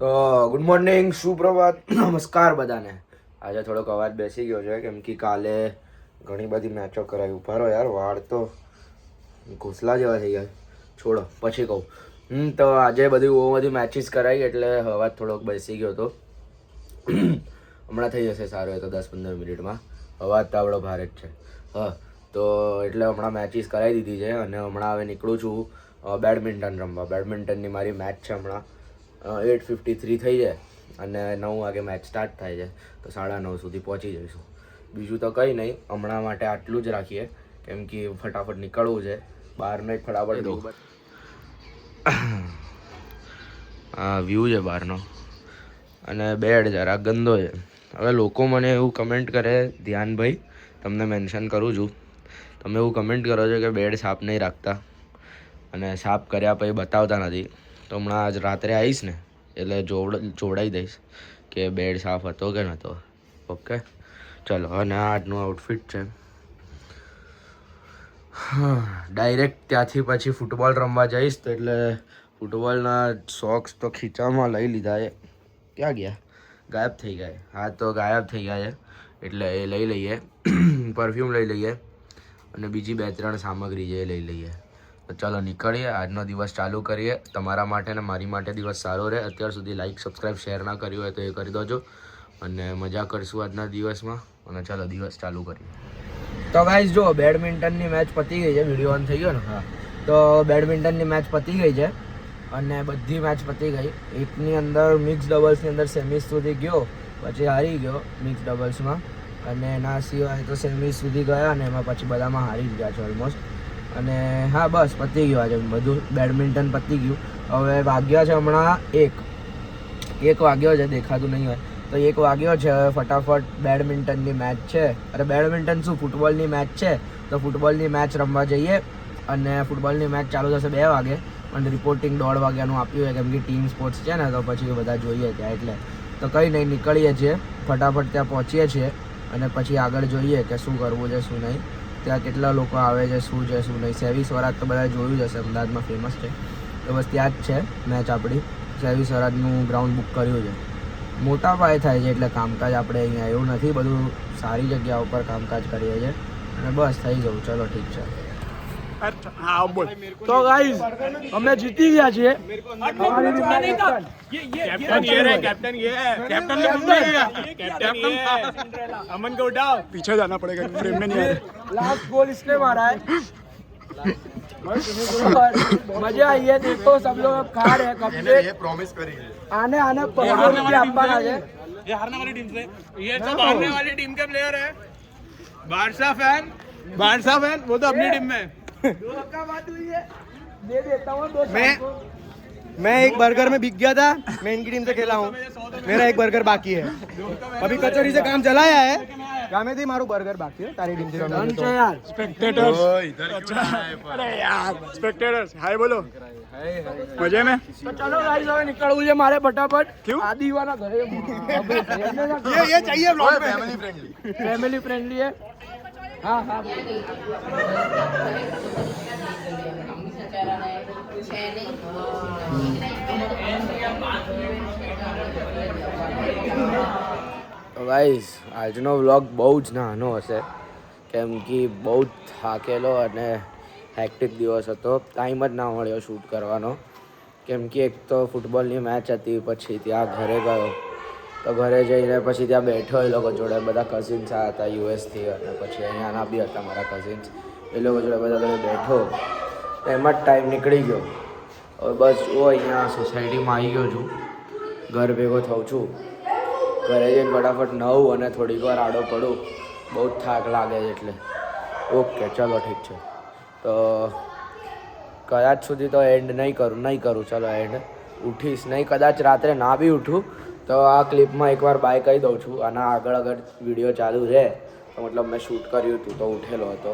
તો good morning, સુપ્રભાત, નમસ્કાર બધાને. આજે થોડોક અવાજ બેસી ગયો છે કેમ કે કાલે ઘણી બધી મેચો કરાવી. ઉભા રહો યાર, વાળ તો ઘોસલા જેવા થઈ ગયા. છોડો, પછી કહું. તો આજે બહુ બધી મેચીસ કરાવી એટલે અવાજ થોડોક બેસી ગયો હતો. હમણાં થઈ જશે સારો, એ તો 10-15 મિનિટમાં. અવાજ તો આપણો ભારે જ છે. હા, તો એટલે હમણાં મેચીસ કરાવી દીધી છે અને હમણાં હવે નીકળું છું બેડમિન્ટન રમવા. બેડમિન્ટનની મારી મેચ છે હમણાં. 8:53 થઈ જાય અને 9 વાગે મેચ સ્ટાર્ટ થાય છે, તો 9:30 સુધી પહોંચી જઈશું. બીજું તો કંઈ નહીં, હમણાં માટે આટલું જ રાખીએ કેમ કે ફટાફટ નીકળવું છે બહારને. ફટાફટ દો આ વ્યૂ છે બહારનો અને બેડ જરા ગંદો છે. હવે લોકો મને એવું કમેન્ટ કરે, ધ્યાનભાઈ તમને મેન્શન કરું છું, તમે એવું કમેન્ટ કરો છો કે બેડ સાફ નહીં રાખતા અને સાફ કર્યા પછી બતાવતા નથી. તો હમણાં આજ રાત્રે આવીશ ને એટલે જોવડાવી દઈશ કે બેડ સાફ હતો કે નહોતો. ઓકે ચલો. અને આજનું આઉટફિટ છે. હા, ડાયરેક્ટ ત્યાંથી પછી ફૂટબોલ રમવા જઈશ તો એટલે ફૂટબોલના સોક્સ તો ખીચામાં લઈ લીધા છે. ક્યાં ગયા? ગાયબ થઈ ગયા. હા, તો ગાયબ થઈ ગયા છે એટલે એ લઈ લઈએ. પરફ્યુમ લઈ લઈએ અને બીજી 2-3 સામગ્રી છે એ લઈ લઈએ. તો ચાલો નીકળીએ, આજનો દિવસ ચાલુ કરીએ. તમારા માટે ને મારી માટે દિવસ સારો રહે. અત્યાર સુધી લાઈક, સબસ્ક્રાઈબ, શેર ના કર્યું હોય તો એ કરી દેજો અને મજા કરશું આજના દિવસમાં. અને ચાલો દિવસ ચાલુ કરીએ. તો ગાઈઝ જો બેડમિન્ટનની મેચ પતી ગઈ છે. વિડીયો ઓન થઈ ગયો ને? હા, તો બેડમિન્ટનની મેચ પતી ગઈ છે અને બધી મેચ પતી ગઈ. એકની અંદર મિક્સ ડબલ્સની અંદર સેમીસ સુધી ગયો, પછી હારી ગયો મિક્સ ડબલ્સમાં. અને એના સિવાય તો સેમીસ સુધી ગયા અને એમાં પછી બધામાં હારી જ ગયા છે ઓલમોસ્ટ. અને હા, બસ પતી ગયું આજે બધું. બેડમિન્ટન પતી ગયું. હવે વાગ્યા છે હમણાં 1 વાગ્યો છે, દેખાતું નહીં હોય તો 1 વાગ્યો છે. હવે ફટાફટ બેડમિન્ટનની મેચ છે. અરે બેડમિન્ટન શું, ફૂટબોલની મેચ છે. તો ફૂટબોલની મેચ રમવા જઈએ અને ફૂટબોલની મેચ ચાલુ થશે 2 વાગે. અને રિપોર્ટિંગ 1:30 વાગ્યાનું આપ્યું છે કેમ કે ટીમ સ્પોર્ટ્સ છે ને, તો પછી બધા જોઈએ ત્યાં એટલે. તો કંઈ નહીં, નીકળીએ છીએ ફટાફટ, ત્યાં પહોંચીએ છીએ અને પછી આગળ જોઈએ કે શું કરવું છે શું નહીં. ત્યાં કેટલા લોકો આવે છે, શું છે શું નહીં. સેવી સ્વરાજ તો બધા જોયું જ હશે, અમદાવાદમાં ફેમસ છે. તો બસ ત્યાં જ છે મેચ આપણી. સેવી સ્વરાજનું ગ્રાઉન્ડ બુક કર્યું છે. મોટા પાયે થાય છે એટલે કામકાજ આપણે અહીંયા એવું નથી, બધું સારી જગ્યા ઉપર કામકાજ કરીએ છીએ અને બસ થઈ જવું. ચલો ઠીક છે. हाँ बोल. तो गाइस અમે જીતી ગયા છીએ. कैप्टन ये है, कैप्टन ये है, कैप्टन ने मुंबई गया, कैप्टन ये है, अमन को उठाओ. पीछे जाना पड़ेगा, फ्रेम में नहीं आ रहा. लास्ट गोल इसने मारा है. मजा आई है. देखो सब लोग अब खा रहे हैं. कब से ये प्रॉमिस करी है आने आपका है. ये हारने वाली टीम से, ये सब हारने वाली टीम के प्लेयर है. बारसा फैन वो तो अपनी टीम में. बात हुई है, दे देता हूँ 2 मैं एक बर्गर में बिक गया था. मैं इनकी टीम से खेला हूँ. मेरा एक बर्गर बाकी है. अभी कचौरी से काम चलाया है. गामे थी मारू बर्गर बाकी है. तारी टीम से यार. स्पेक्टेटर्स, अरे यार स्पेक्टेटर्स हाय बोलो. मजे में. तो चलो गाइस હવે નીકળવું છે મારે ફટાફટ. क्यों? આદિવાના ઘરે ये चाहिए ब्लॉग में. फैमिली फ्रेंडली है. हाँ हाँ. તો ગાઈઝ આજનો વ્લોગ બહુ જ નાનો હશે કેમ કે બહુ જ થાકેલો અને હેક્ટિક દિવસ હતો. ટાઈમ જ ના મળ્યો શૂટ કરવાનો કેમ કે એક તો ફૂટબોલની મેચ હતી, પછી ત્યાં ઘરે ગયો તો ઘરે જઈને પછી ત્યાં બેઠો એ લોકો જોડે. બધા કઝિન્સ આવ્યા હતા યુએસથી અને પછી અહીંયાના બી હતા મારા કઝિન્સ. એ લોકો જોડે બધા જોડે બેઠો, એમાં જ ટાઈમ નીકળી ગયો. હવે બસ હું અહીંયા સોસાયટીમાં આવી ગયો છું, ઘર ભેગો થઉં છું. ઘરે જઈને ફટાફટ નવું અને થોડીક વાર આડો પડું. બહુ જ થાક લાગે છે એટલે. ઓકે ચલો ઠીક છે. તો કદાચ સુધી તો એન્ડ નહીં કરું. ચલો એન્ડ ઉઠીશ નહીં, કદાચ રાત્રે ના બી ઉઠું તો આ ક્લિપમાં એકવાર બાય કહી દઉં છું. આના આગળ અગર વિડીયો ચાલુ રહે તો મતલબ મેં શૂટ કર્યું હતું તો ઉઠેલો હતો,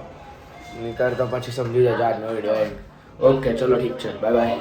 નહીંતર તો પછી સમજી જજો આજનો વિડીયો એન્ડ. ઓકે ચલો ઠીક છે, બાય બાય.